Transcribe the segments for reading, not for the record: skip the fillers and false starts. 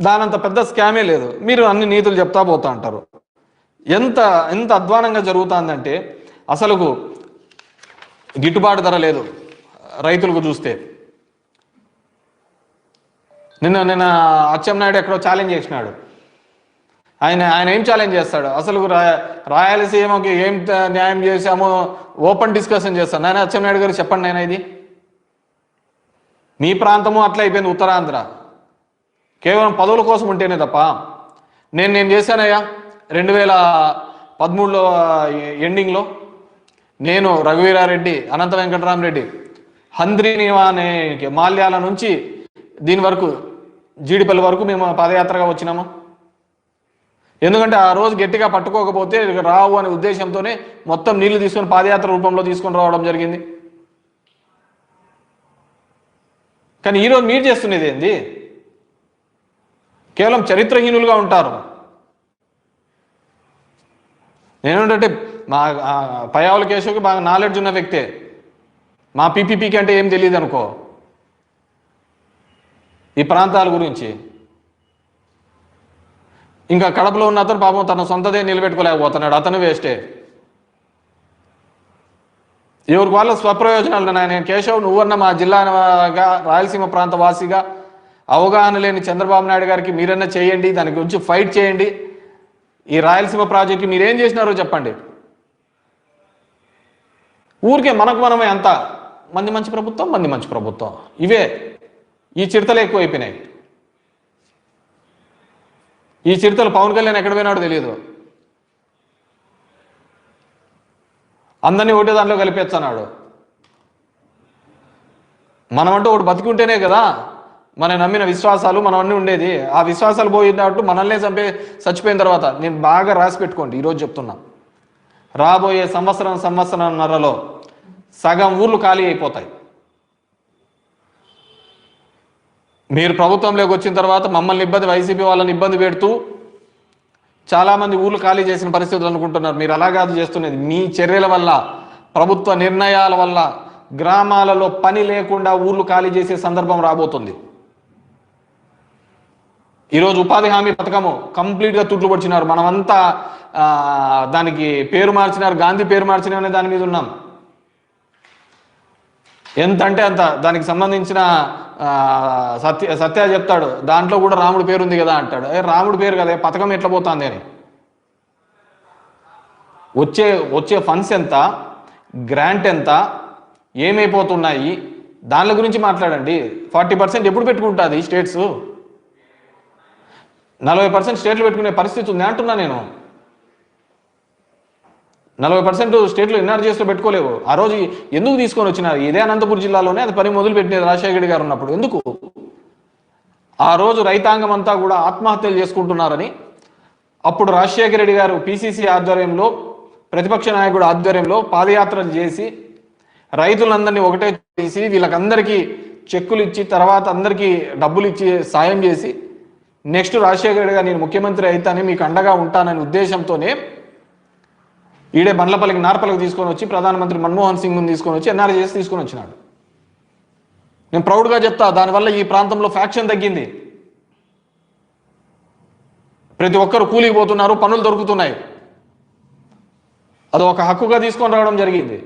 దానంత పెద్ద స్కామే లేదు. మీరు అన్ని నీతులు చెప్తా పోతా అంటారు. ఎంత ఎంత అధ్వానంగా జరుగుతుందంటే అసలుకు గిట్టుబాటు ధర లేదు రైతులకు. చూస్తే నిన్న అచ్చెన్నాయుడు ఎక్కడో ఛాలెంజ్ చేసినాడు. ఆయన ఏం ఛాలెంజ్ చేస్తాడు? అసలు రాయలసీమకి ఏం న్యాయం చేశామో ఓపెన్ డిస్కషన్ చేస్తాను. నాయన అచ్చెన్నాయుడు గారు చెప్పండి నాయన, ఇది మీ ప్రాంతము అట్లా అయిపోయింది. ఉత్తరాంధ్ర కేవలం పదవుల కోసం ఉంటేనే తప్ప. నేను చేశానయ్యా 2013లో ఎండింగ్లో నేను, రఘువీరారెడ్డి, అనంత వెంకటరామరెడ్డి, హంద్రీనివా అనే మాల్యాల నుంచి దీని వరకు జీడిపల్లి వరకు మేము పాదయాత్రగా వచ్చినాము. ఎందుకంటే ఆ రోజు గట్టిగా పట్టుకోకపోతే రావు అనే ఉద్దేశంతోనే మొత్తం నీళ్లు తీసుకొని పాదయాత్ర రూపంలో తీసుకొని రావడం జరిగింది. కానీ ఈరోజు మీరు చేస్తున్నది ఏంది? కేవలం చరిత్రహీనులుగా ఉంటారు. నేనేంటంటే మా పయ్యావుల కేశవ్కి బాగా నాలెడ్జ్ ఉన్న వ్యక్తే. మా పీపీపీకి అంటే ఏం తెలియదు అనుకో ఈ ప్రాంతాల గురించి. ఇంకా కడపలో ఉన్న అతను పాపం తన సొంతదే నిలబెట్టుకోలేకపోతున్నాడు. అతను వేస్టే. ఎవరికి వాళ్ళ స్వప్రయోజనాలు ఉన్నాయి. నేను కేశవ్, నువ్వన్న మా జిల్లాగా రాయలసీమ ప్రాంత వాసిగా అవగాహన లేని చంద్రబాబు నాయుడు గారికి మీరన్నా చేయండి, దాని గురించి ఫైట్ చేయండి. ఈ రాయలసీమ ప్రాజెక్టు మీరేం చేసినారో చెప్పండి. ఊరికే మనమే అంతా మంచి ప్రభుత్వం ఇవే. ఈ చిడతలు ఎక్కువైపోయినాయి. ఈ చిడతలు పవన్ కళ్యాణ్ ఎక్కడ పోయినాడో తెలియదు. అందరినీ ఒకటే దాంట్లో కలిపేస్తున్నాడు. మనమంటూ ఒకటి బతికుంటేనే కదా మనం నమ్మిన విశ్వాసాలు మనం అన్నీ ఉండేది. ఆ విశ్వాసాలు పోయినట్టు మనల్నే చచ్చిపోయిన తర్వాత నేను బాగా రాసి పెట్టుకోండి. ఈరోజు చెప్తున్నా, రాబోయే సంవత్సరంన్నరలో సగం ఊర్లు ఖాళీ అయిపోతాయి. మీరు ప్రభుత్వంలోకి వచ్చిన తర్వాత మమ్మల్ని వైసీపీ వాళ్ళని ఇబ్బంది పెడుతూ చాలామంది ఊర్లు ఖాళీ చేసిన పరిస్థితులు అనుకుంటున్నారు. మీరు అలా కాదు చేస్తున్నది. మీ చర్యల వల్ల, ప్రభుత్వ నిర్ణయాల వల్ల గ్రామాలలో పని లేకుండా ఊర్లు ఖాళీ చేసే సందర్భం రాబోతుంది. ఈరోజు ఉపాధి హామీ పథకము కంప్లీట్గా తుట్లు పొడిచినారు. మనమంతా దానికి పేరు మార్చినారు, గాంధీ పేరు మార్చినారనే దాని మీద ఉన్నాం. ఎంత అంటే అంత. దానికి సంబంధించిన సత్య చెప్తాడు, దాంట్లో కూడా రాముడి పేరు ఉంది కదా అంటాడు. రాముడి పేరు కదా, పథకం ఎట్లా పోతుంది అని. వచ్చే ఫండ్స్ ఎంత, గ్రాంట్ ఎంత, ఏమైపోతున్నాయి, దానిల గురించి మాట్లాడండి. 40% ఎప్పుడు పెట్టుకుంటుంది స్టేట్స్? 40% స్టేట్లు పెట్టుకునే పరిస్థితి ఉంది అంటున్నా నేను. 40% స్టేట్లు ఎన్ఆర్జీఎస్లో పెట్టుకోలేవు. ఆ రోజు ఎందుకు తీసుకొని వచ్చినారు? ఇదే అనంతపురం జిల్లాలోనే అది పని మొదలు పెట్టినది రాజశేఖర రెడ్డి గారు ఉన్నప్పుడు. ఎందుకు ఆ రోజు రైతాంగం అంతా కూడా ఆత్మహత్యలు చేసుకుంటున్నారని అప్పుడు రాజశేఖర రెడ్డి గారు పిసిసి ఆధ్వర్యంలో, ప్రతిపక్ష నాయకుడు ఆధ్వర్యంలో పాదయాత్రలు చేసి రైతులందరినీ ఒకటే చేసి వీళ్ళకందరికీ చెక్కులు ఇచ్చి తర్వాత అందరికీ డబ్బులు ఇచ్చి సాయం చేసి నెక్స్ట్ రాజశేఖర రెడ్డి గారు నేను ముఖ్యమంత్రి అయితానని మీకు అండగా ఉంటాననే ఉద్దేశంతోనే ఈడే బండ్లపల్లికి నార్పల్లికి తీసుకొని వచ్చి ప్రధానమంత్రి మన్మోహన్ సింగ్ తీసుకొని వచ్చి ఎన్ఆర్జీఎస్ తీసుకొని వచ్చినాడు. నేను ప్రౌడ్గా చెప్తా, దానివల్ల ఈ ప్రాంతంలో ఫ్యాక్షన్ తగ్గింది. ప్రతి ఒక్కరు కూలికి పోతున్నారు, పనులు దొరుకుతున్నాయి. అది ఒక హక్కుగా తీసుకొని రావడం జరిగింది.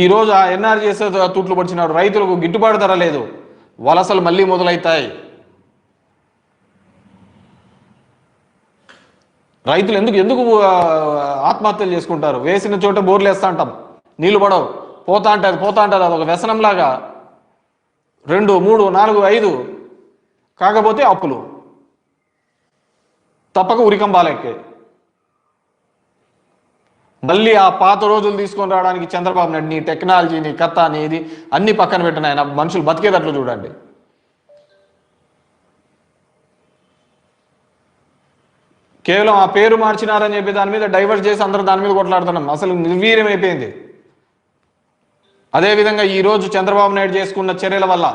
ఈరోజు ఆ ఎన్ఆర్జీఎస్ తుట్లు పడిచినాడు. రైతులకు గిట్టుబాటు ధర లేదు. వలసలు మళ్ళీ మొదలవుతాయి. రైతులు ఎందుకు ఆత్మహత్యలు చేసుకుంటారు? వేసిన చోట బోర్లు వేస్తా అంటాం, నీళ్లు పడవు, పోతా అంటారు. అదొక వ్యసనంలాగా 2, 3, 4, 5 కాకపోతే అప్పులు తప్పక ఉరికంబాలెక్కే. మళ్ళీ ఆ పాత రోజులు తీసుకొని రావడానికి చంద్రబాబు నాయుడు నీ టెక్నాలజీ, నీ కథ, నీ ఇది అన్ని పక్కన పెట్టిన ఆయన మనుషులు బతికేటట్లు చూడండి. కేవలం ఆ పేరు మార్చినారని చెప్పి దాని మీద డైవర్ట్ చేసి అందరూ దాని మీద కొట్లాడుతున్నాం. అసలు నిర్వీర్యం అయిపోయింది. అదేవిధంగా ఈరోజు చంద్రబాబు నాయుడు చేసుకున్న చర్యల వల్ల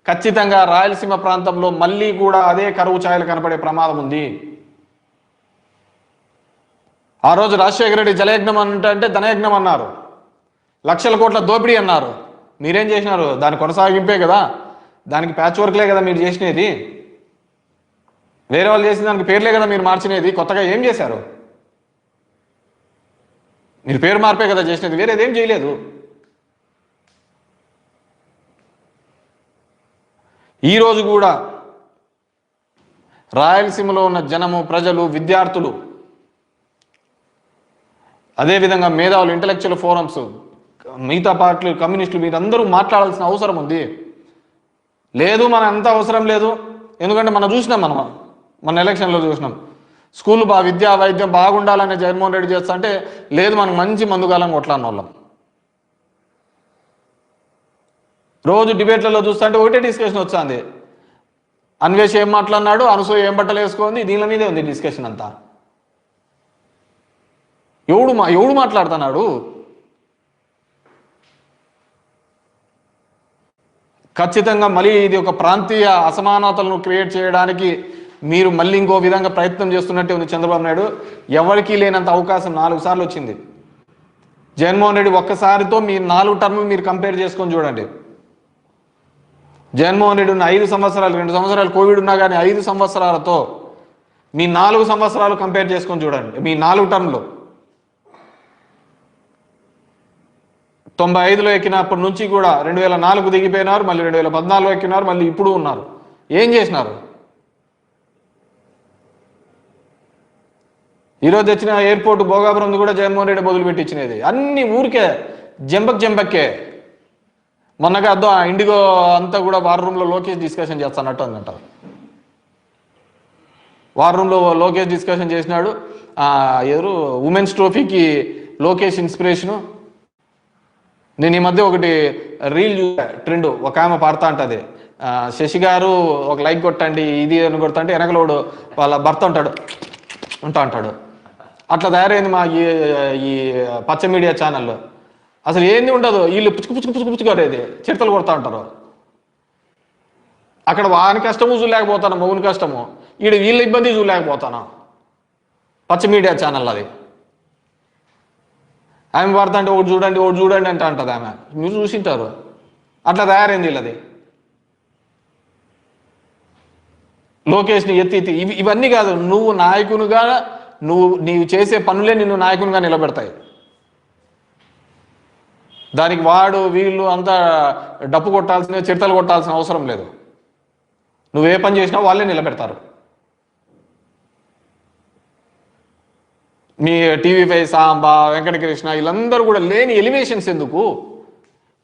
ఖచ్చితంగా రాయలసీమ ప్రాంతంలో మళ్ళీ కూడా అదే కరువు ఛాయలు కనపడే ప్రమాదం ఉంది. ఆ రోజు రాజశేఖర రెడ్డి జలయజ్ఞం అంటే ధనయజ్ఞం అన్నారు, లక్షల కోట్ల దోపిడీ అన్నారు. మీరేం చేసినారు? దాని కొనసాగింపే కదా దానికి ప్యాచ్ వర్క్లే కదా మీరు చేసినది, వేరే వాళ్ళు చేసిన దానికి పేర్లే కదా మీరు మార్చినది. కొత్తగా ఏం చేశారు? మీరు పేరు మార్పే కదా చేసినది, వేరేదేం చేయలేదు. ఈరోజు కూడా రాయలసీమలో ఉన్న జనము, ప్రజలు, విద్యార్థులు, అదేవిధంగా మేధావులు, ఇంటలెక్చువల్ ఫోరమ్స్, మిగతా పార్టీలు, కమ్యూనిస్టులు, మీరందరూ మాట్లాడాల్సిన అవసరం ఉంది. లేదు మన అంత అవసరం లేదు, ఎందుకంటే మనం చూసినాం, మన ఎలక్షన్లో చూసినాం. స్కూల్ విద్యా వైద్యం బాగుండాలనే జగన్మోహన్ రెడ్డి చేస్తా అంటే లేదు మనకు మంచి మందుగాలం కొట్లాడిన వాళ్ళం. రోజు డిబేట్లలో చూస్తా అంటే ఒకటే డిస్కషన్ వస్తుంది. అన్వేష్ ఏం మాట్లాడినాడు, అనసూయ ఏం బట్టలు వేసుకుంది, దీని మీదే ఉంది డిస్కషన్ అంతా. ఎవడు మాట్లాడుతున్నాడు? ఖచ్చితంగా మళ్ళీ ఇది ఒక ప్రాంతీయ అసమానతలను క్రియేట్ చేయడానికి మీరు మళ్ళీ ఇంకో విధంగా ప్రయత్నం చేస్తున్నట్టే ఉంది చంద్రబాబు నాయుడు. ఎవరికీ లేనంత అవకాశం 4 సార్లు వచ్చింది జగన్మోహన్ రెడ్డి. ఒక్కసారితో మీ 4 టర్ములు మీరు కంపేర్ చేసుకొని చూడండి. జగన్మోహన్ రెడ్డి ఉన్న 5 సంవత్సరాలు, 2 సంవత్సరాలు కోవిడ్ ఉన్నా కానీ 5 సంవత్సరాలతో మీ 4 సంవత్సరాలు కంపేర్ చేసుకొని చూడండి. మీ 4 టర్ములు 95లో ఎక్కినప్పటి నుంచి కూడా 2004 దిగిపోయినారు, మళ్ళీ 2014లో ఎక్కినారు, మళ్ళీ ఇప్పుడు ఉన్నారు. ఏం చేసినారు? ఈరోజు తెచ్చిన ఎయిర్పోర్ట్ భోగాపురం కూడా జగన్మోహన్ రెడ్డి మొదలు పెట్టించినది. అన్ని ఊరికే జంబక్కే. మొన్నగా అద్దో ఇండిగో అంతా కూడా వార్ రూమ్లో లోకేష్ డిస్కషన్ చేస్తానట్టు అంటారు. వార్ రూమ్లో లోకేష్ డిస్కషన్ చేసినాడు. ఎవరు ఉమెన్స్ ట్రోఫీకి లోకేష్ ఇన్స్పిరేషను. నేను ఈ మధ్య ఒకటి రీల్ ట్రెండ్, ఒక ఆమె పాడుతూ ఉంటుంది, శశి గారు ఒక లైక్ కొట్టండి ఇది అని కొడతా అంటే వెనకలోడు వాళ్ళ భర్త అంటాడు. అట్లా తయారైంది మా ఈ పచ్చ మీడియా ఛానల్లో. అసలు ఏంది ఉండదు, వీళ్ళు పుచ్చుకొరేది చిడతలు కొడతా ఉంటారు. అక్కడ వాని కష్టము చూడలేకపోతాను, మౌని కష్టము, వీళ్ళ ఇబ్బంది చూడలేకపోతాను. పచ్చ మీడియా ఛానల్ అది. ఆమె వార్త అంటే ఒకటి చూడండి అంటే అంటుంది ఆమె. మీరు చూసింటారు. అట్లా తయారైంది వీళ్ళది. లోకేష్ని ఎత్తి ఇవన్నీ కాదు, నువ్వు నాయకునిగా నీవు చేసే పనులే నిన్ను నాయకునిగా నిలబెడతాయి. దానికి వాడు వీళ్ళు అంతా డప్పు కొట్టాల్సిన, చిడతలు కొట్టాల్సిన అవసరం లేదు. నువ్వే పని చేసినా వాళ్ళే నిలబెడతారు. మీ టీవీ5 సాంబా, వెంకటకృష్ణ వీళ్ళందరూ కూడా లేని ఎలివేషన్స్ ఎందుకు?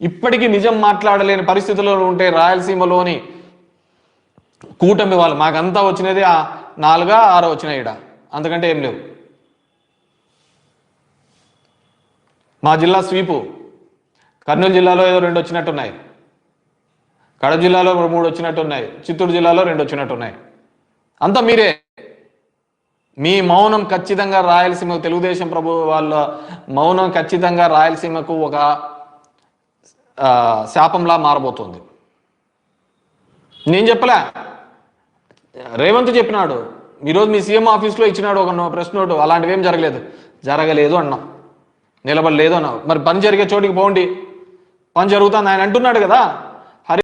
ఇప్పటికీ నిజం మాట్లాడలేని పరిస్థితుల్లో ఉంటే రాయలసీమలోని కూటమి వాళ్ళు మాకంతా వచ్చినది 4-6 వచ్చినాయి. అంతకంటే ఏం లేవు. మా జిల్లా స్వీపు కర్నూలు జిల్లాలో ఏదో 2 వచ్చినట్టున్నాయి, కడప జిల్లాలో 3 వచ్చినట్టున్నాయి, చిత్తూరు జిల్లాలో 2 వచ్చినట్టున్నాయి. అంతా మీరే. మీ మౌనం ఖచ్చితంగా రాయలసీమకు, తెలుగుదేశం వాళ్ళ మౌనం ఖచ్చితంగా రాయలసీమకు ఒక శాపంలా మారబోతుంది. నేను చెప్పలే, రేవంత్ చెప్పినాడు. ఈరోజు మీ సీఎం ఆఫీస్లో ఇచ్చినాడు ఒక ప్రెస్ నోటు, అలాంటివి ఏం జరగలేదు అన్నాం, నిలబడలేదు అన్నావు. మరి పని జరిగే చోటికి పోండి, పని జరుగుతుంది ఆయన అంటున్నాడు కదా.